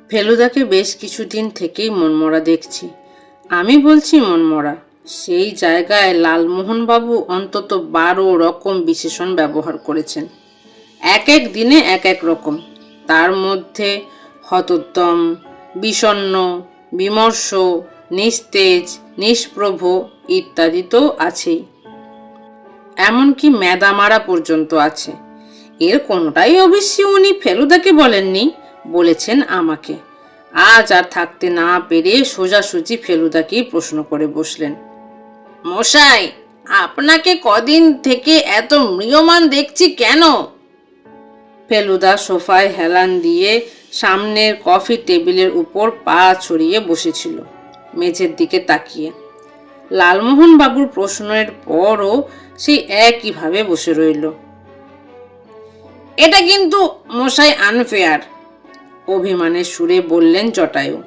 ফেলুদাকে বেশ কিছুদিন থেকেই মনমরা দেখছি। আমি বলছি মনমরা, সেই জায়গায় লালমোহনবাবু অন্তত 12 রকম বিশেষণ ব্যবহার করেছেন। এক এক দিনে এক এক রকম। তার মধ্যে হতোদ্যম, বিষণ্ণ, বিমর্ষ, নিস্তেজ, নিষ্প্রভ ইত্যাদি তো আছেই। এমনকি মেদামারা পর্যন্ত আছে। এর কোনোটাই অবশ্যই উনি ফেলুদাকে বলেননি, বলেছেন আমাকে। আজ আর থাকতে না পেরে সোজাসুজি ফেলুদাকেই প্রশ্ন করে বসলেন। মশাই, আপনাকে কদিন থেকে এত ম্রিয়মাণ দেখছি কেন? ফেলুদা সোফায় হেলান দিয়ে সামনের কফি টেবিলের উপর পা ছড়িয়ে বসেছিল, মেঝের দিকে তাকিয়ে। লালমোহন বাবুর প্রশ্নের পরও সেই একইভাবে বসে রইল। এটা কিন্তু মশাই আনফেয়ার, অভিমানের সুরে বললেন জটায়ু।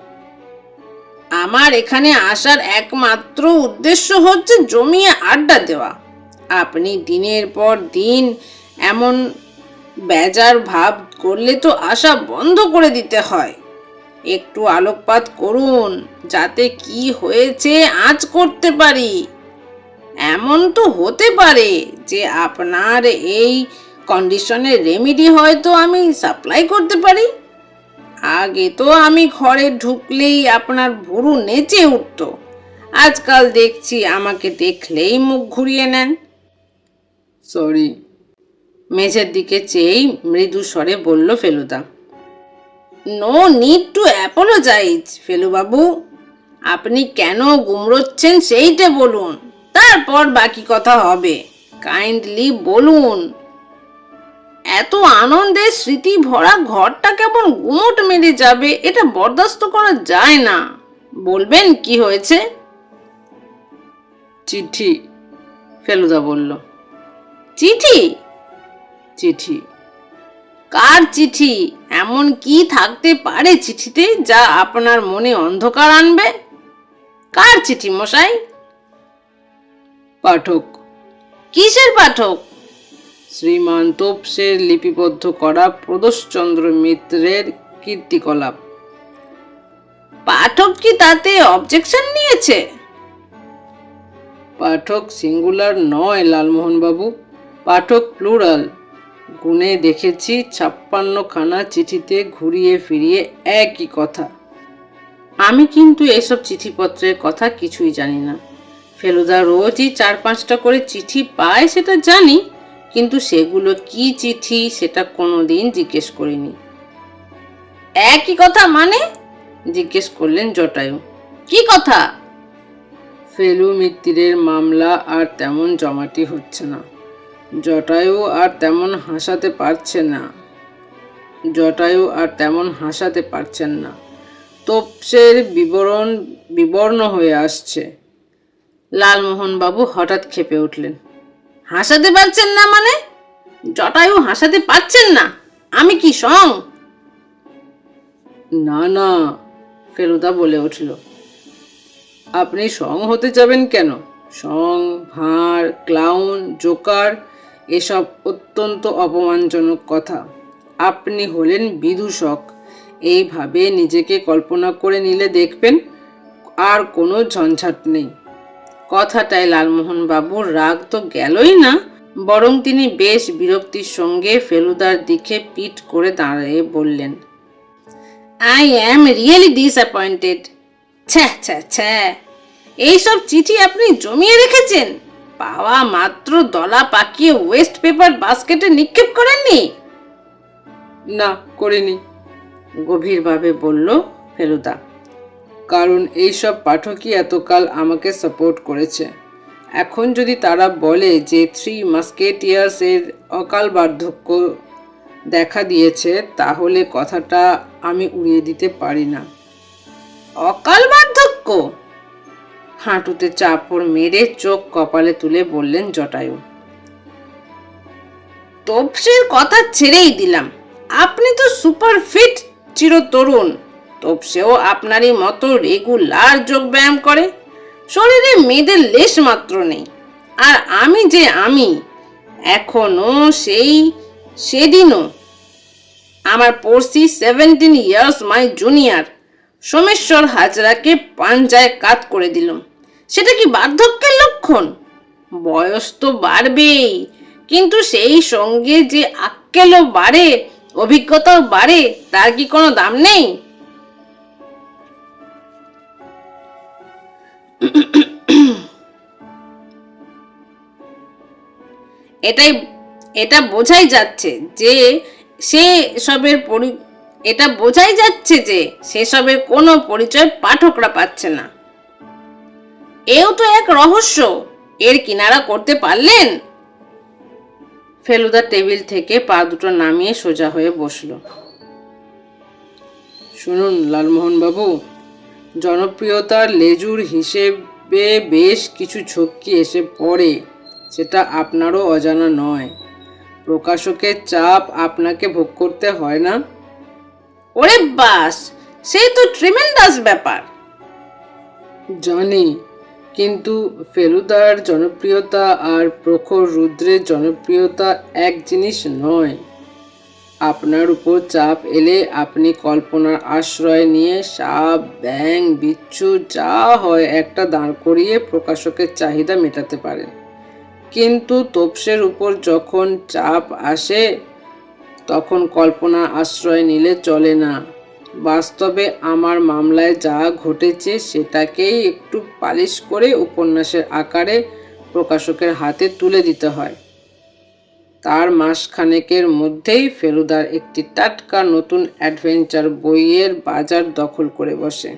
আমার এখানে আসার একমাত্র উদ্দেশ্য হচ্ছে জমিয়ে আড্ডা দেওয়া। আপনি দিনের পর দিন এমন বেজার ভাব করলে তো আসা বন্ধ করে দিতে হয়। একটু আলোকপাত করুন, যাতে কি হয়েছে আঁচ করতে পারি। এমন তো হতে পারে যে আপনার এই কন্ডিশনের রেমেডি হয়তো আমি সাপ্লাই করতে পারি। আগে তো আমি ঘরে ঢুকলেই আপনার ভুরু নেচে উঠত, আজকাল দেখছি আমাকে দেখলেই মুখ ঘুরিয়ে নেন। সরি, মেঝের দিকে চেয়েই মৃদু স্বরে বলল Feluda. No need to apologise Felubabu. আপনি কেন গুমড়োচ্ছেন সেইটা বলুন, তারপর বাকি কথা হবে। কাইন্ডলি বলুন। এত আনন্দের স্মৃতি ভরা ঘরটা কেমন গুমোট মেরে যাবে, এটা বরদাস্ত করা যায় না। বলবেন কি হয়েছে? চিঠি, ফেলুদা বলল। চিঠি? চিঠি? কার চিঠি? এমন কি থাকতে পারে চিঠিতে যা আপনার মনে অন্ধকার আনবে? কার চিঠি মশাই? পাঠক। কিসের পাঠক? শ্রীমান তোপসের লিপিবদ্ধ করা প্রদোষচন্দ্র মিত্রের কীর্তিকলাপ। পাঠক কি তাতে অবজেকশন নিয়েছে? পাঠক সিঙ্গুলার নয় লালমোহন বাবু, পাঠক প্লুরাল। গুনে দেখেছি 56খানা চিঠিতে ঘুরিয়ে ফিরিয়ে একই কথা। আমি কিন্তু এসব চিঠিপত্রের কথা কিছুই জানি না। ফেলুদা রোজই 4-5টা করে চিঠি পায় সেটা জানি, কিন্তু সেগুলো কি চিঠি সেটা কোনোদিন জিজ্ঞেস করিনি। একই কথা মানে? জিজ্ঞেস করলেন জটায়ু। কি কথা? ফেলু মিত্তিরের মামলা আর তেমন জমাটি হচ্ছে না। জটায়ু আর তেমন হাসাতে পারছেন না। তোপসের বিবর্ণ হয়ে আসছে। লালমোহন বাবু হঠাৎ ক্ষেপে উঠলেন। হাসাতে পারছেন না মানে? জটায়ু হাসাতে পারছেন না? আমি কি সং? না না, ফেলুদা বলে উঠল। আপনি সং হতে যাবেন কেন? সং, ভাঁড়, ক্লাউন, জোকার এসব অত্যন্ত অপমানজনক কথা। আপনি হলেন বিদূষক। এইভাবে নিজেকে কল্পনা করে নিলে দেখবেন আর কোনো ঝঞ্ঝাট নেই। কথাটায় লালমোহন বাবুর রাগ তো গেলই না, বরং তিনি বেশ বিরক্তির সঙ্গে ফেলুদার দিকে পিঠ করে দাঁড়িয়ে বললেন, আই অ্যাম রিয়েলি ডিসঅ্যাপয়েন্টেড। ছ্যা ছ্যা ছ্যা, এইসব চিঠি আপনি জমিয়ে রেখেছেন? পাওয়া মাত্র দলা পাকিয়ে ওয়েস্ট পেপার বাস্কেটে নিক্ষেপ করেননি? না, করিনি, গভীরভাবে বলল ফেলুদা। কারণ এইসব পাঠকই এতকাল আমাকে সাপোর্ট করেছে। এখন যদি তারা বলে যে 3 মাস্কেটিয়ার্স এর অকাল বার্ধক্য দেখা দিয়েছে, তাহলে কথাটা আমি উড়িয়ে দিতে পারি না। অকাল বার্ধক্য? হাঁটুতে চাপড় মেরে চোখ কপালে তুলে বললেন জটায়ু। তোপসের কথা ছেড়েই দিলাম, আপনি তো সুপার ফিট চিরতরুণ। তোপসেও আপনারই মতো রেগুলার যোগ ব্যায়াম করে। শরীরে মেয়েদের লেশ মাত্র নেই। আর আমি যে আমি, এখনো সেদিনও। আমার পড়শি 17 ইয়ার্স মাই জুনিয়র সোমেশ্বর হাজরাকে পাঞ্জায় কাত করে দিল। সেটা কি বার্ধক্যের লক্ষণ? বয়স তো বাড়বেই, কিন্তু সেই সঙ্গে যে আক্কেলও বাড়ে, অভিজ্ঞতাও বাড়ে, তার কি কোনো দাম নেই? এটাই এটা বোঝাই যাচ্ছে যে সে সবের এটা বোঝাই যাচ্ছে যে সেসবের কোনো পরিচয় পাঠকরা পাচ্ছে না। এও তো এক রহস্য, এর কিনারা করতে পারলেন? ফেলুদা টেবিল থেকে পা দুটো নামিয়ে সোজা হয়ে বসল। শুনুন লালমোহন বাবু, জনপ্রিয়তার লেজুর হিসেবে বেশ কিছু ঝক্কি এসে পড়ে, সেটা আপনারও অজানা নয়। প্রকাশকের চাপ আপনাকে ভোগ করতে হয় না? ওরে বাস, সেই তো ট্রিমেন্ডাস ব্যাপার। জানি, কিন্তু ফেলুদার জনপ্রিয়তা আর প্রখর রুদ্রের জনপ্রিয়তা এক জিনিস নয়। আপনার উপর চাপ এলে আপনি কল্পনার আশ্রয় নিয়ে সাপ, ব্যাঙ, বিচ্ছু যা হয় একটা দাঁড় করিয়ে প্রকাশকের চাহিদা মেটাতে পারেন। কিন্তু তোপসের উপর যখন চাপ আসে তখন কল্পনা আশ্রয় নিলে চলে না। বাস্তবে আমার মামলায় যা ঘটেছে সেটাকেই একটু পালিশ করে উপন্যাসের আকারে প্রকাশকের হাতে তুলে দিতে হয়। তার মাসখানেকের মধ্যেই ফেলুদার একটি টাটকা নতুন অ্যাডভেঞ্চার বইয়ের বাজার দখল করে বসে।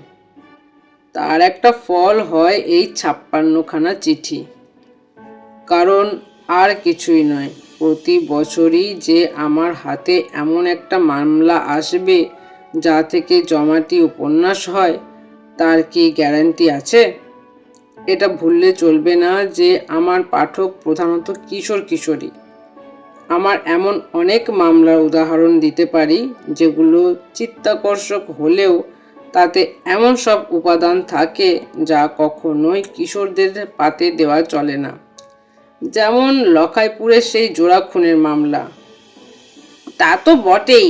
তার একটা ফল হয় এই 56খানা চিঠি। কারণ আর কিছুই নয়, প্রতি বছরই যে আমার হাতে এমন একটা মামলা আসবে যা থেকে জমাটি উপন্যাস হয়, তার কি গ্যারান্টি আছে? এটা ভুললে চলবে না যে আমার পাঠক প্রধানত কিশোর কিশোরী। আমার এমন অনেক মামলার উদাহরণ দিতে পারি যেগুলো চিত্তাকর্ষক হলেও তাতে এমন সব উপাদান থাকে যা কখনোই কিশোরদের পাতে দেওয়া চলে না। যেমন লখাইপুরের সেই জোড়া খুনের মামলা। তা তো বটেই,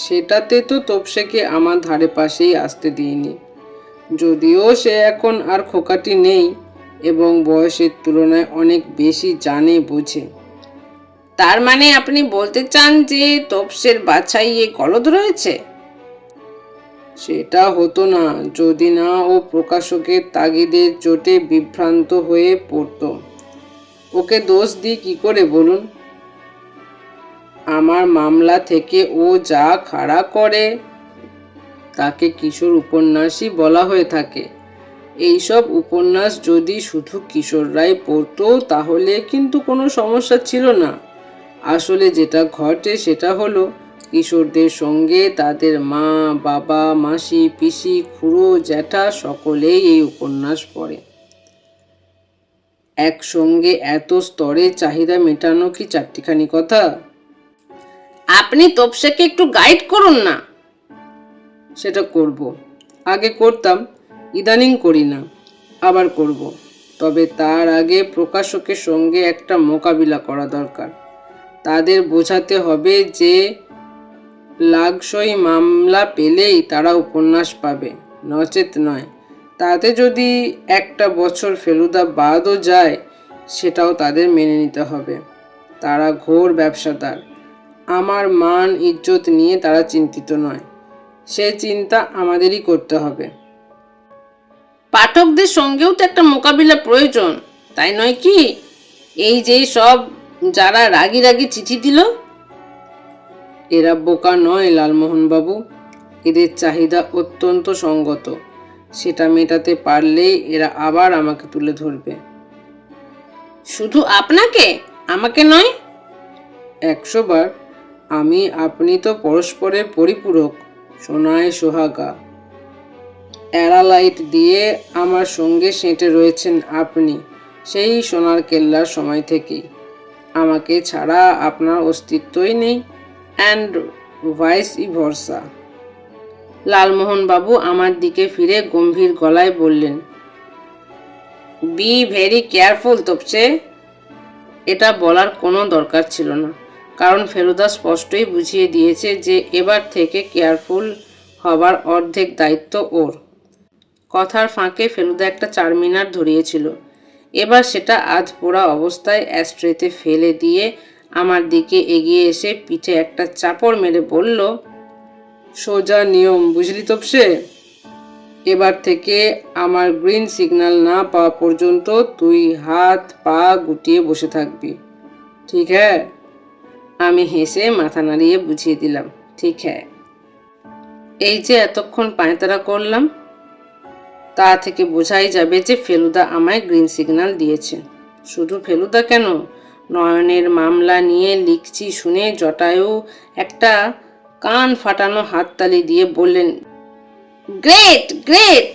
সেটাতে তো তোপসেকে আমার ধারে পাশেই আসতে দিইনি। যদিও সে এখন আর খোকাটি নেই এবং বয়সের তুলনায় অনেক বেশি জানে বোঝে। তার মানে আপনি বলতে চান যে তোপসের বাছাইয়ে গলদ রয়েছে? সেটা হতো না যদি না ও প্রকাশকের তাগিদের চোটে বিভ্রান্ত হয়ে পড়তো। ওকে দোষ দিই কি করে বলুন? আমার মামলা থেকে ও যা খাড়া করে তাকে কিশোর উপন্যাসই বলা হয়ে থাকে। এইসব উপন্যাস যদি শুধু কিশোররাই পড়তো তাহলে কিন্তু কোনো সমস্যা ছিল না। আসলে যেটা ঘটে সেটা হলো কিশোরদের সঙ্গে তাদের মা, বাবা, মাসি, পিসি, খুড়ো, জ্যাঠা সকলেই এই উপন্যাস পড়ে। একসঙ্গে এত স্তরে চাহিদা মেটানো কি চারটিখানি কথা? আপনি তোপসেকে একটু গাইড করুন না। সেটা করব, আগে করতাম, ইদানিং করি না, আবার করব। তবে তার আগে প্রকাশকের সঙ্গে একটা মোকাবিলা করা দরকার। তাদের বোঝাতে হবে যে লাগসই মামলা পেলেই তারা উপন্যাস পাবে, নচেত নয়। তাতে যদি একটা বছর ফেলুদা বাদও যায় সেটাও তাদের মেনে নিতে হবে। তারা ঘোর ব্যবসাদার। আমার মান ইজ্জত নিয়ে তারা চিন্তিত নয়। সে চিন্তা আমাদেরই করতে হবে। পাঠকদের সঙ্গেও তো একটা মোকাবিলা প্রয়োজন, তাই নয় কি? এই যে সব যারা রাগি রাগি চিঠি দিল, এরা বোকা নয় লালমোহন বাবু। এদের চাহিদা অত্যন্ত সঙ্গত। সেটা মেটাতে পারলেই এরা আবার আমাকে তুলে ধরবে। শুধু আপনাকে, আমাকে নয়? 100 বার। আমি আপনি তো পরস্পরের পরিপূরক, সোনায় সোহাগা। অ্যারালাইট দিয়ে আমার সঙ্গে সেঁটে রয়েছেন আপনি সেই সোনার কেল্লার সময় থেকেই। আমাকে ছাড়া আপনার অস্তিত্বই নেই, অ্যান্ড ভাইস ভার্সা। লালমোহন বাবু আমার দিকে ফিরে গম্ভীর গলায় বললেন, বি ভেরি কেয়ারফুল তোপসে। এটা বলার কোনো দরকার ছিল না। কারণ ফেলুদা স্পষ্টই বুঝিয়ে দিয়েছে যে এবার থেকে কেয়ারফুল হবার অর্ধেক দায়িত্ব ওর। কথার ফাঁকে ফেলুদা একটা চারমিনার ধরিয়েছিল। এবার সেটা আধ পোড়া অবস্থায় অ্যাস্ট্রেতে ফেলে দিয়ে আমার দিকে এগিয়ে এসে পিঠে একটা চাপড় মেরে বলল, সোজা নিয়ম বুঝলি তোপসে? এবার থেকে আমার গ্রিন সিগন্যাল না পাওয়া পর্যন্ত তুই হাত পা গুটিয়ে বসে থাকবি, ঠিক হ্যাঁ? আমি হেসে মাথা নাড়িয়ে বুঝিয়ে দিলাম, ঠিক হ্যাঁ। এই যে এতক্ষণ পায়তারা করলাম, তা থেকে বোঝাই যাবে যে ফেলুদা আমায় গ্রিন সিগন্যাল দিয়েছে। শুধু ফেলুদা কেন, নয়নের মামলা নিয়ে লিখছি শুনে জটায়ু একটা কান ফাটানো হাততালি দিয়ে বললেন, গ্রেট গ্রেট।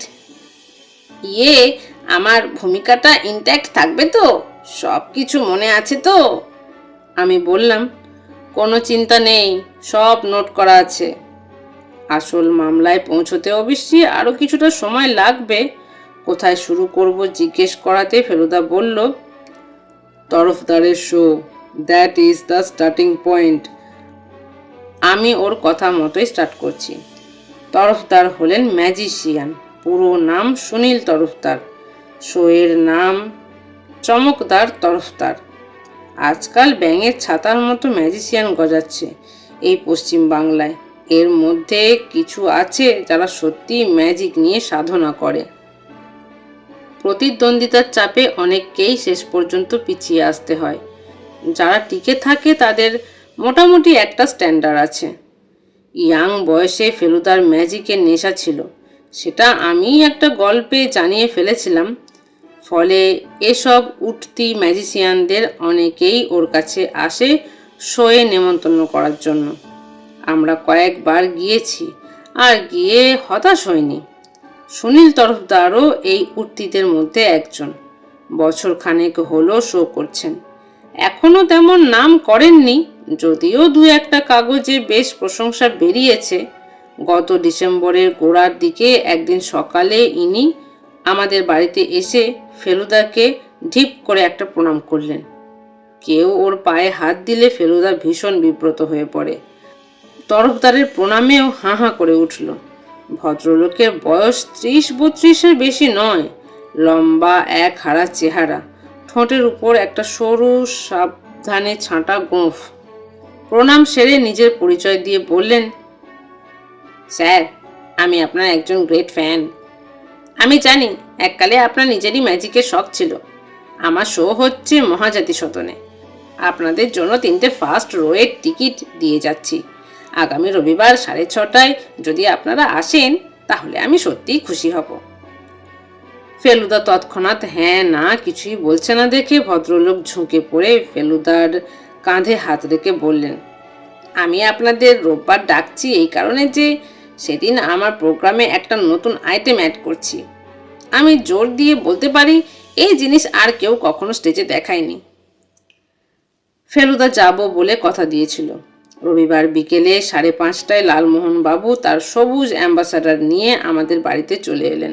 আমার ভূমিকাটা ইনট্যাক্ট থাকবে তো? সব কিছু মনে আছে তো? আমি বললাম, কোনো চিন্তা নেই, সব নোট করা আছে। আসল মামলায় পৌঁছতে অবশ্যই আরও কিছুটা সময় লাগবে। কোথায় শুরু করব জিজ্ঞেস করাতে ফেলুদা বলল, তরফদারের show, that is the starting point. আমি ওর কথা মতোই স্টার্ট করছি। তরফদার হলেন ম্যাজিশিয়ান, পুরো নাম সুনীল তরফদার, শোয়ের নাম চমকদার তরফদার। আজকাল ব্যাঙের ছাতার মতো ম্যাজিশিয়ান গজাচ্ছে এই পশ্চিম বাংলায়। এর মধ্যে কিছু আছে যারা সত্যি ম্যাজিক নিয়ে সাধনা করে। প্রতিদ্বন্দ্বিতার চাপে অনেককেই শেষ পর্যন্ত পিছিয়ে আসতে হয়। যারা টিকে থাকে তাদের মোটামুটি একটা স্ট্যান্ডার্ড আছে। ইয়াং বয়সে ফেলুদার ম্যাজিকের নেশা ছিল, সেটা আমি একটা গল্পে জানিয়ে ফেলেছিলাম। ফলে এসব উঠতি ম্যাজিশিয়ানদের অনেকেই ওর কাছে আসে শোয়ে নেমন্তন্ন করার জন্য। আমরা কয়েকবার গিয়েছি, আর গিয়ে হতাশ হয়নি। সুনীল তরফদারও এই উঠতিদের মধ্যে একজন। বছর খানেক হলো শো করছেন, এখনো তেমন নাম করেননি, যদিও দু একটা কাগজে বেশ প্রশংসা বেরিয়েছে। গত ডিসেম্বরের গোড়ার দিকে একদিন সকালে ইনি আমাদের বাড়িতে এসে ফেলুদাকে ঢিপ করে একটা প্রণাম করলেন। কেউ ওর পায়ে হাত দিলে ফেলুদা ভীষণ বিব্রত হয়ে পড়ে। তরফদারের প্রণামেও হাঁ হাঁ করে উঠল। ভদ্রলোকের বয়স 30-32-এর বেশি নয়, লম্বা এক হাড়া চেহারা, ঠোঁটের উপর একটা সরু সাবধানে ছাঁটা গোঁফ। প্রণাম সেরে নিজের পরিচয় দিয়ে বললেন, স্যার, আমি আপনার একজন গ্রেট ফ্যান। আমি জানি এককালে আপনার নিজেরই ম্যাজিকের শখ ছিল। আমার শো হচ্ছে মহাজাতি সদনে। আপনাদের জন্য 3টে ফার্স্ট রোয়ের টিকিট দিয়ে যাচ্ছি। আগামী রবিবার 6:30টায় যদি আপনারা আসেন তাহলে আমি সত্যিই খুশি হব। ফেলুদা তৎক্ষণাৎ হ্যাঁ না কিছুই বলছে না দেখে ভদ্রলোক ঝুঁকে পড়ে ফেলুদার কাঁধে হাত রেখে বললেন, আমি আপনাদের রোববার ডাকছি এই কারণে যে সেদিন আমার প্রোগ্রামে একটা নতুন আইটেম অ্যাড করছি। আমি জোর দিয়ে বলতে পারি এই জিনিস আর কেউ কখনো স্টেজে দেখায়নি। ফেলুদা যাব বলে কথা দিয়েছিল। রবিবার বিকেলে 5:30টায় লালমোহন বাবু তার সবুজ অ্যাম্বাসাডার নিয়ে আমাদের বাড়িতে চলে এলেন।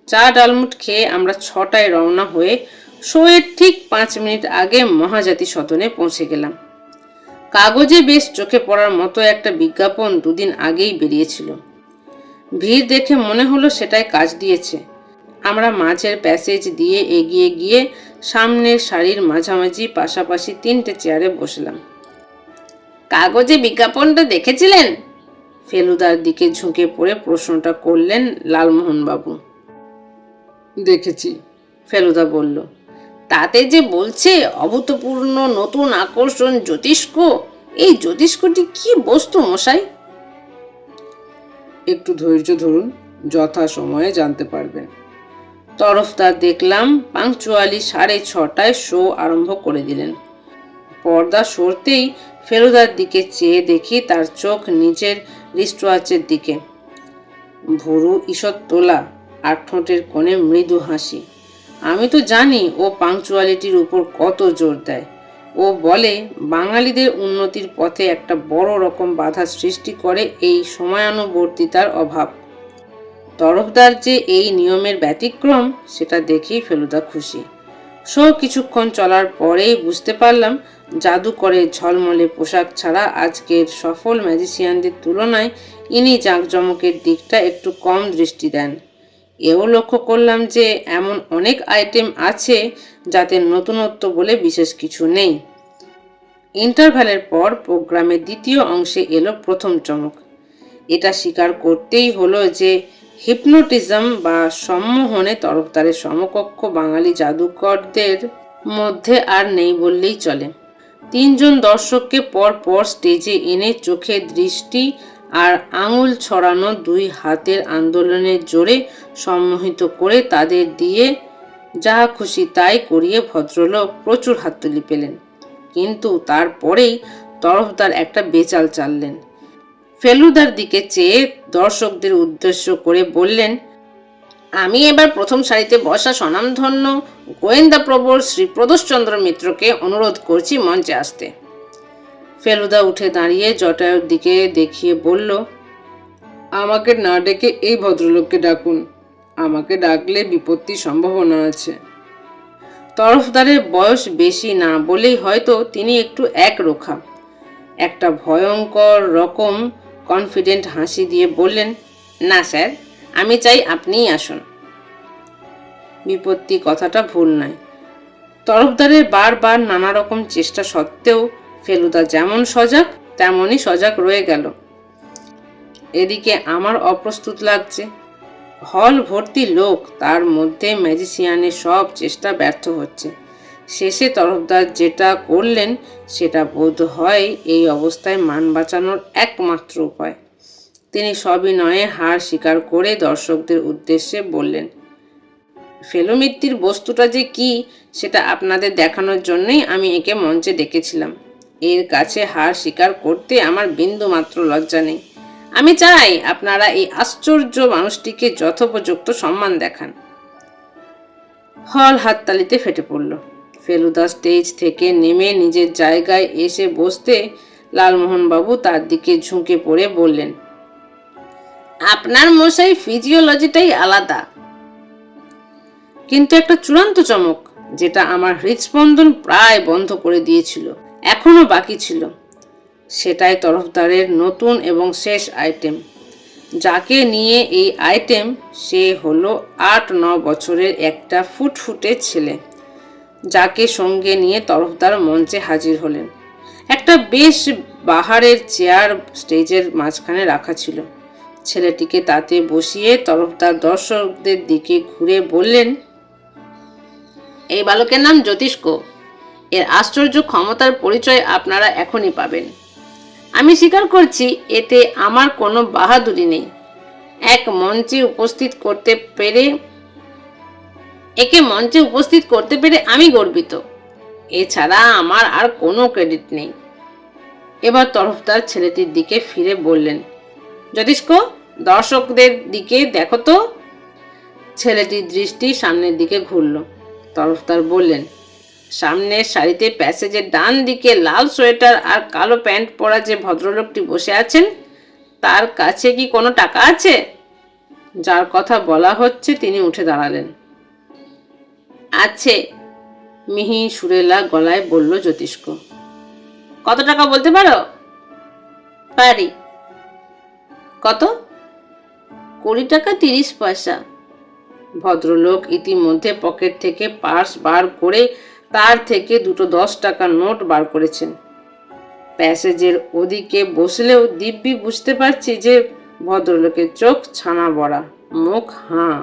চা ডালমুট খেয়ে আমরা 6টায় রওনা হয়ে শোয়ের ঠিক 5 মিনিট আগে মহাজাতি সদনে পৌঁছে গেলাম। কাগজে বেশ চোখে পড়ার মতো একটা বিজ্ঞাপন 2 দিন আগেই বেরিয়েছিল। ভিড় দেখে মনে হলো সেটাই কাজ দিয়েছে। আমরা মাঝের প্যাসেজ দিয়ে এগিয়ে গিয়ে সামনের সারির মাঝামাঝি পাশাপাশি 3টে চেয়ারে বসলাম। কাগজে বিজ্ঞাপনটা দেখেছিলেন? ফেলুদার দিকে ঝুঁকে পড়ে প্রশ্নটা করলেন লালমোহন বাবু। দেখেছি, ফেলুদা বলল। তাতে যে বলছে অভূতপূর্ণ নতুন আকর্ষণ জ্যোতিষ্ক, এই জ্যোতিষ্কটি কি বস্তু মশাই? একটু ধৈর্য ধরুন, যথা সময়ে জানতে পারবেন। তরফদার দেখলাম পাংচুয়ালি 6:30টায় শো আরম্ভ করে দিলেন। পর্দা সরতেই ফেলুদার দিকে চেয়ে দেখি তার চোখ নিজের রিস্টওয়াচের দিকে। ভুরু ঈষৎ তোলা আর ঠোঁটের কোণে মৃদু হাসি। আমি তো জানি ও পাংচুয়ালিটির উপর কত জোর দেয়। ও বলে বাঙালিদের উন্নতির পথে একটা বড় রকম বাধা সৃষ্টি করে এই সময়ানুবর্তিতার অভাব। তরফদার যে এই নিয়মের ব্যতিক্রম সেটা দেখেই ফেলুদা খুশি। শো কিছুক্ষণ চলার পরেই বুঝতে পারলাম জাদুকরের ঝলমলে পোশাক ছাড়া আজকের সফল ম্যাজিশিয়ানদের তুলনায় ইনি জাঁকজমকের দিকটা একটু কম দৃষ্টি দেন। এও লক্ষ্য করলাম যে এমন অনেক আইটেম আছে যাতে নতুনত্ব বলে বিশেষ কিছু নেই। ইন্টারভ্যালের পর প্রোগ্রামের দ্বিতীয় অংশে এলো প্রথম চমক। এটা স্বীকার করতেই হলো যে হিপনোটিজম বা সম্মোহনে তরফদারের সমকক্ষ বাঙালি জাদুকরদের মধ্যে আর নেই বললেই চলে। 3 জন দর্শককে পর পর স্টেজে এনে চোখে দৃষ্টি আর আঙুল ছড়ানো 2 হাতের আন্দোলনের জোরে সম্মোহিত করে তাদের দিয়ে যা খুশি তাই করিয়ে ভদ্রলোক প্রচুর হাততালি পেলেন। কিন্তু তারপরেই তরফদার একটা বেচাল চাললেন। ফেলুদার দিকে চেয়ে দর্শকদের উদ্দেশ্য করে বললেন, আমি এবার প্রথম সারিতে বসা স্বনামধন্য গোয়েন্দা প্রবর শ্রী প্রদোষচন্দ্র মিত্রকে অনুরোধ করছি মঞ্চে আসতে। ফেলুদা উঠে দাঁড়িয়ে জটায়ুর দিকে দেখিয়ে বলল, আমাকে না ডেকে এই ভদ্রলোককে ডাকুন। আমাকে ডাকলে বিপত্তির সম্ভাবনা আছে। তরফদারের বয়স বেশি না বলেই হয়তো তিনি একটু একরোখা। একটা ভয়ঙ্কর রকম কনফিডেন্ট হাসি দিয়ে বললেন, না স্যার, আমি চাই আপনিই আসুন। বিপত্তি কথাটা ভুল নয়। তরফদারের বারবার নানা রকম চেষ্টা সত্ত্বেও ফেলুদা যেমন সজাগ তেমনই সজাগ রয়ে গেল। এদিকে আমার অপ্রস্তুত লাগছে। হল ভর্তি লোক, তার মধ্যে ম্যাজিশিয়ানের সব চেষ্টা ব্যর্থ হচ্ছে। শেষে তরফদার যেটা করলেন সেটা বোধ হয় এই অবস্থায় মান বাঁচানোর একমাত্র উপায়। তিনি সবিনয়ে হার স্বীকার করে দর্শকদের উদ্দেশ্যে বললেন, ফেলুমিত্তির বস্তুটা যে কি সেটা আপনাদের দেখানোর জন্যই আমি একে মঞ্চে ডেকেছিলাম। এর কাছে হার স্বীকার করতে আমার বিন্দু মাত্র লজ্জা নেই। আমি চাই আপনারা এই আশ্চর্য মানুষটিকে যথোপযুক্ত সম্মান দেখান। হল হাততালিতে ফেটে পড়ল। ফেলুদা স্টেজ থেকে নেমে নিজের জায়গায় এসে বসতে লালমোহনবাবু তার দিকে ঝুঁকে পড়ে বললেন, আপনার মশাই ফিজিওলজিটাই আলাদা। কিন্তু একটা চূড়ান্ত চমক, যেটা আমার হৃদস্পন্দন প্রায় বন্ধ করে দিয়েছিল, এখনো বাকি ছিল। সেটাই তরফদারের নতুন এবং শেষ আইটেম। যাকে নিয়ে এই আইটেম সে হলো 8-9 বছরের একটা ফুটফুটে ছেলে, যাকে সঙ্গে নিয়ে তরফদার মঞ্চে হাজির হলেন। একটা বেশ বাহারের চেয়ার স্টেজের মাঝখানে রাখা ছিল। ছেলেটিকে তাতে বসিয়ে তরফদার দর্শকদের দিকে ঘুরে বললেন, এই বালকের নাম জ্যোতিষ্ক। এর আশ্চর্য ক্ষমতার পরিচয় আপনারা এখনই পাবেন। আমি স্বীকার করছি, এতে আমার কোনো বাহাদুরি নেই। একে মঞ্চে উপস্থিত করতে পেরে আমি গর্বিত। এছাড়া আমার আর কোনো ক্রেডিট নেই। এবার তরফদার ছেলেটির দিকে ফিরে বললেন, জ্যোতিষ্ক, দর্শকদের দিকে দেখো তো। ছেলেটির দৃষ্টি সামনের দিকে ঘুরল। তরফদার বললেন, সামনের সারিতে প্যাসেজের ডান দিকে লাল সোয়েটার আর কালো প্যান্ট পরা যে ভদ্রলোকটি বসে আছেন, তার কাছে কি কোনো টাকা আছে? যার কথা বলা হচ্ছে তিনি উঠে দাঁড়ালেন। আছে, মিহি সুরেলা গলায় বলল জ্যোতিষ্ক। কত টাকা বলতে পারো? পারি। কত? 20 টাকা 30 পয়সা। ভদ্রলোক ইতিমধ্যে পকেট থেকে পার্স বার করে তার থেকে দুটো 10 টাকার নোট বার করেছেন। প্যাসেজের ওদিকে বসলেও দিব্যি বুঝতে পারছি যে ভদ্রলোকের চোখ ছানা বড়া, মুখ হাঁ।